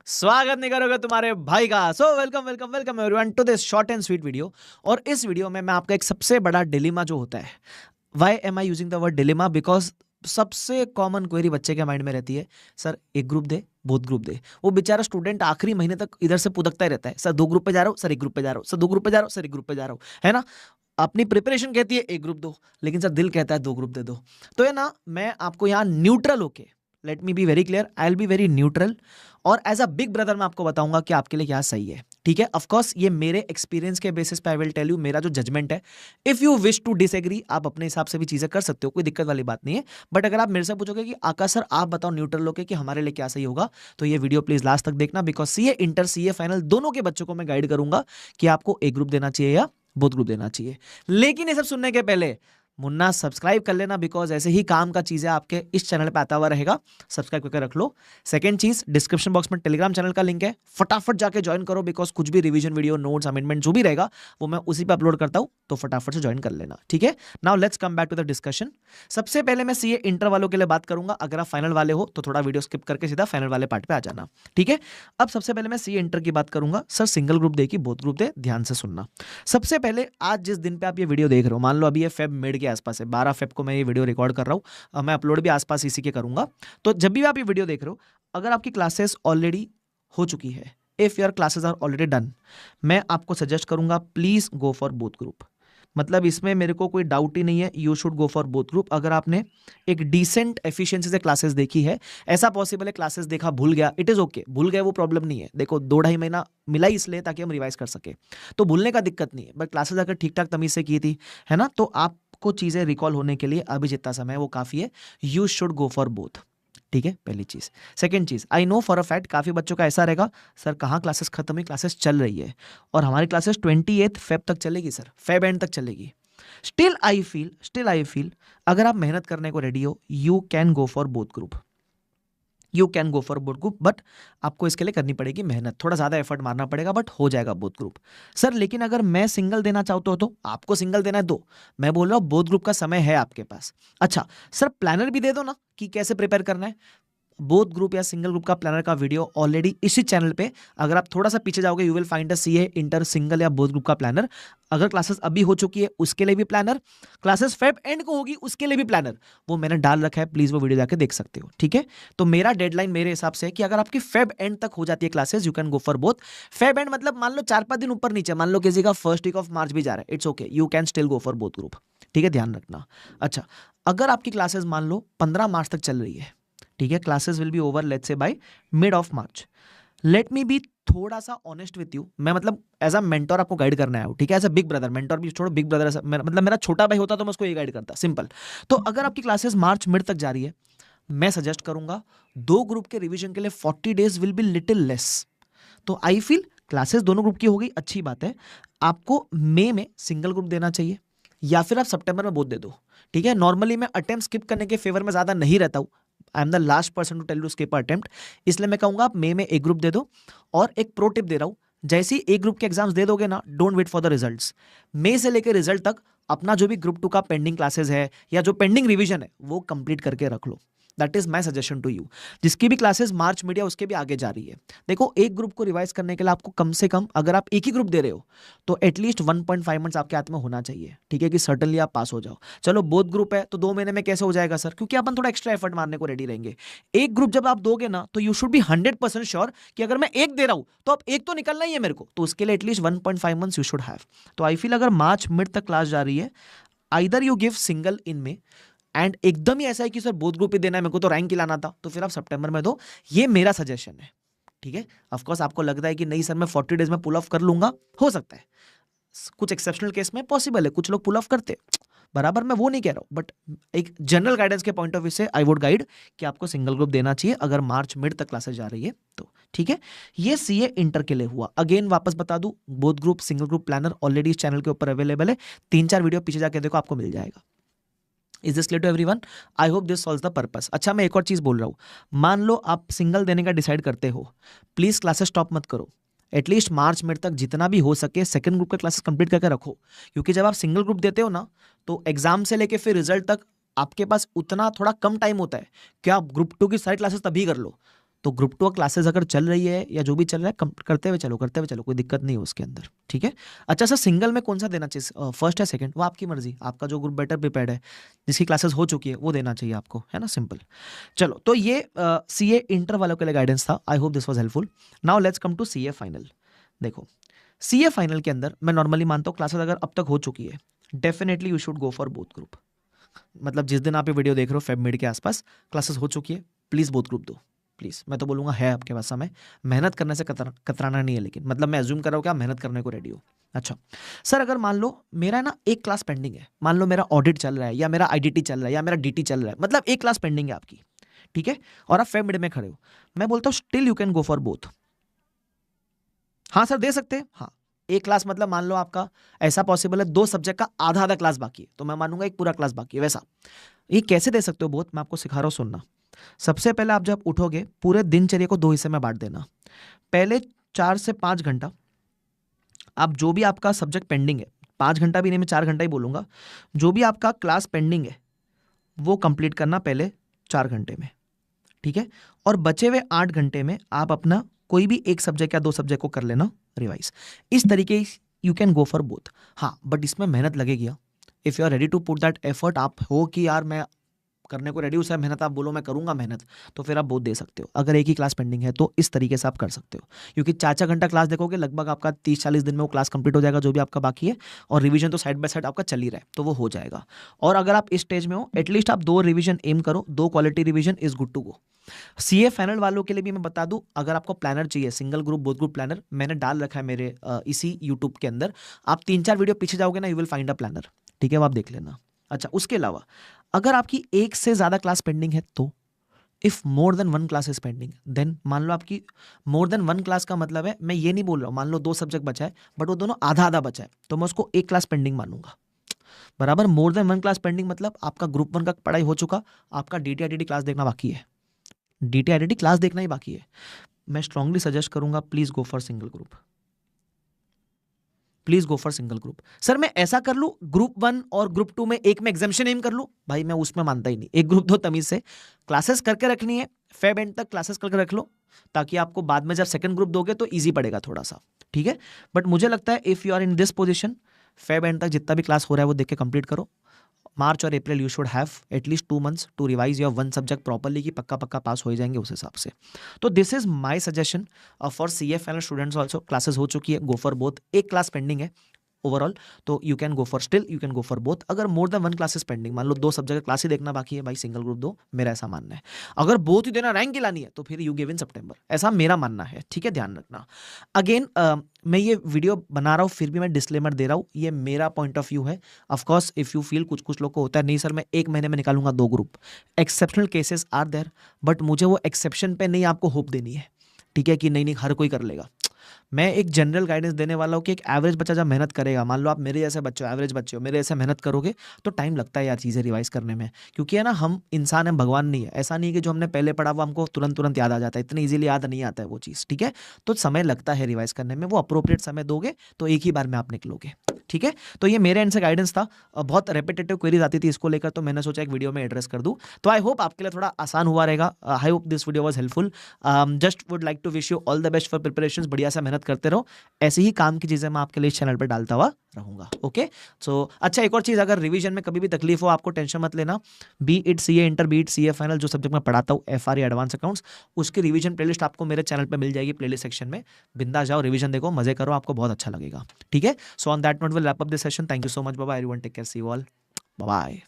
स्वागत नहीं करोगे तुम्हारे भाई का। So welcome welcome welcome everyone to this short and sweet video. और इस वीडियो में मैं आपका एक सबसे बड़ा डिलेमा जो होता है, why am I using the word dilemma, because सबसे कॉमन क्वेरी बच्चे के माइंड में रहती है, सर एक ग्रुप दे, बोथ ग्रुप दे। वो बेचारा स्टूडेंट आखिरी महीने तक इधर से पुदकता ही रहता है, सर दो ग्रुप पे जा रहा हूँ, सर एक ग्रुप पे जा रहा हूँ, सर दो ग्रुप पे जा रहा हूँ, सर एक ग्रुप पे जा रहा हूँ, है ना। अपनी प्रिपरेशन कहती है एक ग्रुप दो, लेकिन सर दिल कहता है दो ग्रुप दे दो। तो है ना, मैं आपको यहाँ न्यूट्रल होके, late me be very clear, I will be very neutral, और एज अ बिग ब्रदर मैं आपको बताऊंगा कि आपके लिए क्या सही है। ठीक है, ऑफ कोर्स ये मेरे एक्सपीरियंस के बेसिस पे आई विल टेल यू, मेरा जो जजमेंट है। If you wish to disagree, आप अपने हिसाब से भी चीजें कर सकते हो, कोई दिक्कत वाली बात नहीं है। बट अगर आप मेरे से पूछोगे कि आकाश सर आप बताओ न्यूट्रल होके कि हमारे लिए क्या सही होगा, तो ये वीडियो प्लीज लास्ट तक देखना, because CA inter CA final दोनों के बच्चों को मैं गाइड करूंगा कि आपको एक ग्रुप देना चाहिए या बोथ ग्रुप देना चाहिए। लेकिन ये सब सुनने के पहले मुन्ना सब्सक्राइब कर लेना, बिकॉज ऐसे ही काम का चीजें आपके इस चैनल पे आता हुआ रहेगा, सब्सक्राइब करके रख लो। सेकंड चीज, डिस्क्रिप्शन बॉक्स में टेलीग्राम चैनल का लिंक है, फटाफट जाके ज्वाइन करो, बिकॉज कुछ भी रिवीजन वीडियो, नोट्स, अमेंडमेंट जो भी रहेगा वो मैं उसी पे अपलोड करता हूं, तो फटाफट से ज्वाइन कर लेना। ठीक है, now let's come back to the discussion. सबसे पहले मैं सीए इंटर वालों के लिए बात करूंगा, अगर आप फाइनल वाले हो तो थोड़ा वीडियो स्किप करके सीधा फाइनल वाले पार्ट पे आ जाना। ठीक है, अब सबसे पहले मैं सीए इंटर की बात करूंगा। सर सिंगल ग्रुप दे कि बोथ ग्रुप दे, ध्यान से सुनना। सबसे पहले आज जिस दिन पे आप ये वीडियो देख रहे हो, मान लो अभी ये फेब मिड के आसपास है, 12 फेब को मैं ये वीडियो रिकॉर्ड कर रहा हूँ, मैं अपलोड भी आसपास इसी के करूंगा। तो जब भी आप ये वीडियो देख रहे हो, अगर आपकी क्लासेस ऑलरेडी हो चुकी है, if your classes are already done, मैं आपको सजेस्ट करूंगा please go for both group. मतलब इसमें मेरे को कोई डाउट ही नहीं है, you should go for both group. अगर आपने एक डिसेंट एफिशिएंसी से क्लासेस देखी है, ऐसा पॉसिबल है क्लासेस देखा भूल गया, इट इज ओके, भूल गए वो प्रॉब्लम नहीं है। देखो 2-2.5 महीना मिला ही इसलिए ताकि हम रिवाइज कर सके, तो भूलने का दिक्कत नहीं है। बट क्लासेस अगर ठीक ठाक तमीज से की थी, है ना, तो आपको चीजें रिकॉल होने के लिए अभी जितना समय है वो काफी है। You should go for both. ठीक है, पहली चीज। सेकंड चीज, I know for a fact काफी बच्चों का ऐसा रहेगा, सर कहाँ क्लासेस खत्म हुई, क्लासेस चल रही है, और हमारी क्लासेस 28 फेब तक चलेगी सर, फेब एंड तक चलेगी। स्टिल आई फील अगर आप मेहनत करने को रेडी हो, you can go for both group, you can go for both group. But आपको इसके लिए करनी पड़ेगी मेहनत, थोड़ा ज्यादा एफर्ट मारना पड़ेगा, बट हो जाएगा बोथ ग्रुप। सर लेकिन अगर मैं सिंगल देना चाहता हूं तो आपको सिंगल देना है, दो। मैं बोल रहा हूं बोथ ग्रुप का समय है आपके पास। अच्छा सर प्लानर भी दे दो ना कि कैसे प्रिपेयर करना है। बोथ ग्रुप या सिंगल ग्रुप का प्लानर का वीडियो ऑलरेडी इसी चैनल पे, अगर आप थोड़ा सा पीछे जाओगे you will find a CA inter single या बोथ ग्रुप का प्लानर। अगर क्लासेस अभी हो चुकी है उसके लिए भी प्लानर, क्लासेस फेब एंड को होगी उसके लिए भी प्लानर, वो मैंने डाल रखा है, प्लीज वो वीडियो जाके देख सकते हो। ठीक है, तो मेरा डेडलाइन मेरे हिसाब से है कि अगर आपकी फेब एंड तक हो जाती है classes, you can go for both. Feb and मतलब मान लो 4-5 दिन ऊपर नीचे, मान लो किसी का फर्स्ट वीक ऑफ मार्च भी जा रहा है, it's okay, you can still go for both group. ठीक है, ध्यान रखना। अच्छा, अगर आपकी क्लासेस मान लो 15 मार्च तक चल रही है, ठीक है, classes will be over latest से by mid of March. Let me be थोड़ा सा ऑनेस्ट विथ यू, मैं मतलब एज अ मेंटोर आपको गाइड करना है, ठीक है, as a big brother, mentor भी छोड़ो, बिग ब्रदर मतलब मेरा छोटा भाई होता तो मैं उसको ये गाइड करता, सिंपल। तो अगर आपकी क्लासेस मार्च मिड तक जा रही है, मैं सजेस्ट करूंगा दो ग्रुप के रिवीजन के लिए 40 days will be little less. तो आई फील क्लासेस दोनों ग्रुप की हो गई, अच्छी बात है। आपको मई में सिंगल ग्रुप देना चाहिए, या फिर आप सितंबर में बोथ दे दो। ठीक है, नॉर्मली मैं अटेम्प्ट स्किप करने के फेवर में ज्यादा नहीं रहता हूं, I am the last person to tell you skip attempt, इसलिए मैं कहूंगा आप मई में एक ग्रुप दे दो। और एक प्रो टिप दे रहा हूं, जैसे ही एक ग्रुप के एग्जाम्स दे दोगे ना, don't wait for the results. मई से लेकर रिजल्ट तक अपना जो भी ग्रुप 2 का पेंडिंग क्लासेस है या जो पेंडिंग रिवीजन है वो कंप्लीट करके रख लो। That is my suggestion to you. जिसकी भी क्लासेस मार्च मीडिया उसके भी आगे जा रही है, देखो एक ग्रुप को रिवाइज करने के लिए आपको कम से कम, अगर आप एक ही ग्रुप दे रहे हो तो एटलीस्ट 1.5 मंथ्स आपके हाथ में होना चाहिए। ठीक है, कि सर्टनली आप पास हो जाओ। चलो बोथ ग्रुप है तो 2 महीने में कैसे हो जाएगा सर, क्योंकि अपन थोड़ा एक्स्ट्रा एफर्ट मारने को रेडी रहेंगे। एक ग्रुप जब आप दोगे ना, तो यू शुड बी 100% श्योर कि अगर मैं एक दे रहा हूं तो अब एक तो निकलना ही है मेरे को, तो उसके लिए at least 1.5 months you should have. तो आई फील अगर मार्च मिड तक क्लास जा रही है, आइदर यू गिव सिंगल इन में, एंड एकदम ही ऐसा है कि सर बोथ ग्रुप ही देना है, मेरे को तो रैंक ही लाना था, तो फिर आप सितंबर में दो। ये मेरा सजेशन है। ठीक है, ऑफ कोर्स आपको लगता है कि नहीं सर मैं 40 डेज में पुल ऑफ कर लूंगा, हो सकता है, कुछ एक्सेप्शनल केस में पॉसिबल है, कुछ लोग पुल ऑफ करते बराबर, मैं वो नहीं कह रहा हूं, बट एक जनरल गाइडेंस के पॉइंट ऑफ व्यू से आई वुड गाइड कि आपको सिंगल ग्रुप देना चाहिए अगर मार्च मिड तक क्लासेस जा रही है तो। ठीक है, ये सीए इंटर के लिए हुआ। अगेन वापस बता दूं, both group single group planner already इस चैनल के ऊपर अवेलेबल है, 3-4 वीडियो पीछे जाके देखो, आपको मिल जाएगा। Is this clear to everyone? I hope this solves the purpose. अच्छा मैं एक और चीज बोल रहा हूं, मान लो आप सिंगल देने का डिसाइड करते हो, प्लीज क्लासेस स्टॉप मत करो, एटलीस्ट मार्च मिड तक जितना भी हो सके सेकंड ग्रुप के क्लासेस कंप्लीट करके रखो। क्योंकि जब आप सिंगल ग्रुप देते हो ना, तो एग्जाम से लेके फिर रिजल्ट तक आपके पास उतना थोड़ा कम टाइम होता है कि आप ग्रुप 2 की सारी क्लासेस तभी कर लो। तो ग्रुप 2 क्लासेस अगर चल रही है या जो भी चल रहा है करते हुए चलो, कोई दिक्कत नहीं है उसके अंदर, ठीक है। अच्छा सर, सिंगल में कौन सा देना चाहिए, फर्स्ट है सेकंड, वो आपकी मर्जी, आपका जो ग्रुप बेटर प्रिपेयर्ड है, जिसकी क्लासेस हो चुकी है वो देना चाहिए आपको, है ना, सिंपल। चलो, तो ये सीए इंटर वालों के लिए गाइडेंस था। I hope this was helpful. Now let's come to CA final. देखो, सीए फाइनल के अंदर मैं नॉर्मली मानता हूँ क्लासेस अगर अब तक हो चुकी है, definitely you should go for both group. मतलब जिस दिन आप ये वीडियो देख रहे हो फेब मिड के आसपास क्लासेस हो चुकी है, प्लीज़ बोथ ग्रुप दो, प्लीज़। मैं तो बोलूँगा है आपके पास समय, मेहनत करने से कतराना नहीं है, लेकिन मतलब मैं एज्यूम कर रहा हूँ कि आप मेहनत करने को रेडी हो। अच्छा सर, अगर मान लो मेरा ना एक क्लास पेंडिंग है, मान लो मेरा ऑडिट चल रहा है या मेरा आईडीटी चल रहा है या मेरा डीटी चल रहा है, मतलब एक क्लास पेंडिंग है आपकी, ठीक है, और आप फेब मिड में खड़े हो, मैं बोलता हूँ still you can go for both. हाँ सर, दे सकते हैं, हाँ। एक क्लास मतलब मान लो आपका ऐसा पॉसिबल है 2 सब्जेक्ट का आधा आधा क्लास बाकी है, तो मैं मानूंगा एक पूरा क्लास बाकी है, वैसा। ये कैसे दे सकते हो बहुत, मैं आपको सिखा रहा हूँ, सुनना। सबसे पहले आप जब उठोगे, पूरे दिनचर्या को 2 हिस्से में बांट देना। पहले 4 से 5 घंटा आप जो भी आपका सब्जेक्ट पेंडिंग है, 5 घंटा भी नहीं, मैं 4 घंटा ही बोलूंगा, जो भी आपका क्लास पेंडिंग है वो कंप्लीट करना पहले 4 घंटे में, ठीक है। और बचे हुए 8 घंटे में आप अपना कोई भी एक सब्जेक्ट या 2 सब्जेक्ट को कर लेना रिवाइज। इस तरीके you can go for both. हाँ, बट इसमें मेहनत लगेगी। If you are ready to put that effort, आप हो कि यार मैं करने को रेडी हूँ सर, मेहनत आप बोलो मैं करूंगा मेहनत, तो फिर आप बहुत दे सकते हो। अगर एक ही क्लास पेंडिंग है तो इस तरीके से आप कर सकते हो, क्योंकि 4-4 घंटा क्लास देखोगे, लगभग आपका 30-40 दिन में वो क्लास कंप्लीट हो जाएगा जो भी आपका बाकी है, और रिवीजन तो साइड बाय साइड आपका चल ही रहा है, तो वो हो जाएगा। और अगर आप इस स्टेज में हो, एटलीस्ट आप 2 रिवीजन एम करो, 2 quality revision is good to go. CA final वालों के लिए भी मैं बता दूं, अगर आपको प्लानर चाहिए, single group both group planner, मैंने डाल रखा है मेरे इसी यूट्यूब के अंदर। आप 3-4 वीडियो पीछे जाओगे ना, you will find a planner, ठीक है, वो आप देख लेना। अच्छा, उसके अलावा अगर आपकी एक से ज्यादा क्लास पेंडिंग है, तो if more than 1 class is pending, then मान लो आपकी मोर देन 1 क्लास का मतलब है, मैं ये नहीं बोल रहा हूं, मान लो 2 सब्जेक्ट बचा है बट वो दोनों आधा आधा बचा है, तो मैं उसको 1 क्लास पेंडिंग मानूंगा। बराबर, मोर देन 1 क्लास पेंडिंग मतलब आपका ग्रुप 1 का पढ़ाई हो चुका, आपका डीटीआईटीटी क्लास देखना बाकी है, डीटीआईटीटी क्लास देखना ही बाकी है। मैं स्ट्रांगली सजेस्ट करूंगा, please go for single group, please go for single group. Sir मैं ऐसा कर लूं, ग्रुप 1 और ग्रुप 2 में एक में एग्जामिशन एम कर लूं, भाई मैं उसमें मानता ही नहीं। एक ग्रुप दो तमीज से, क्लासेस करके रखनी है, फेब एंड तक क्लासेस करके रख लो, ताकि आपको बाद में जब सेकंड ग्रुप दोगे तो ईजी पड़ेगा थोड़ा सा, ठीक है। बट मुझे लगता है if you are in this position, Feb end तक जितना भी क्लास हो रहा है वो देख के कंप्लीट करो। मार्च और April you should have at least 2 months to revise your 1 subject properly, कि पक्का पक्का पास हो जाएंगे उस हिसाब से। तो this is my suggestion for CA final students also. Classes हो चुकी है, गो फॉर बोथ। एक क्लास पेंडिंग है ओवरऑल, तो you can go for, still you can go for both. अगर मोर देन 1 क्लासेस पेंडिंग, मान लो 2 सब्जेक्ट क्लास ही देखना बाकी है, भाई सिंगल ग्रुप दो, मेरा ऐसा मानना है। अगर बोथ ही देना, रैंक ही लानी है, तो फिर यू गिव इन सितंबर, ऐसा मेरा मानना है, ठीक है, ध्यान रखना। अगेन मैं ये वीडियो बना रहा हूँ, फिर भी मैं डिस्क्लेमर दे रहा हूँ, ये मेरा पॉइंट ऑफ व्यू है। ऑफकोर्स इफ यू फील, कुछ कुछ लोग को होता है नहीं सर मैं 1 महीने में निकालूंगा 2 ग्रुप, exceptional cases are there, but मुझे वो एक्सेप्शन पे नहीं आपको होप देनी है, ठीक है, कि नहीं नहीं हर कोई कर लेगा। मैं एक जनरल गाइडेंस देने वाला हूँ कि एक एवरेज बच्चा जब मेहनत करेगा, मान लो आप मेरे जैसे बच्चे हो, एवरेज बच्चे हो, मेरे जैसे मेहनत करोगे तो टाइम लगता है यार चीज़ें रिवाइज करने में, क्योंकि है ना, हम इंसान हैं, भगवान नहीं है। ऐसा नहीं है कि जो हमने पहले पढ़ा वो हमको तुरंत तुरंत याद आ जाता है, इतनी इजीली याद नहीं आता है वो चीज़, ठीक है। तो समय लगता है रिवाइज करने में, वो अप्रोप्रिएट समय दोगे तो एक ही बार में आप निकलोगे, ठीक है। तो ये मेरे एंड से गाइडेंस था। बहुत रेपिटेटिव क्वेरीज आती थी इसको लेकर, तो मैंने सोचा एक वीडियो में एड्रेस कर दूं। तो आई होप आपके लिए थोड़ा आसान हुआ रहेगा। I hope this video was helpful. Just would like to wish you all the best for preparations. बढ़िया से मेहनत करते रहो, ऐसे ही काम की चीजें मैं आपके लिए इस चैनल पर डालता हुआ रहूंगा, ओके। सो अच्छा, एक और चीज, अगर रिवीजन में कभी भी तकलीफ हो, आपको टेंशन मत लेना। B it CA inter, B it CA final, जो सब्जेक्ट मैं पढ़ाता हूँ, एफआरई एडवांस अकाउंट्स, उसकी रिवीजन प्लेलिस्ट आपको मेरे चैनल पे मिल जाएगी, प्लेलिस्ट सेक्शन में। बिंदास जाओ, रिवीजन देखो, मजे करो, आपको बहुत अच्छा लगेगा, ठीक है। So on that note will wrap up this session. Thank you so much, bye bye everyone, take care, see you all, bye bye.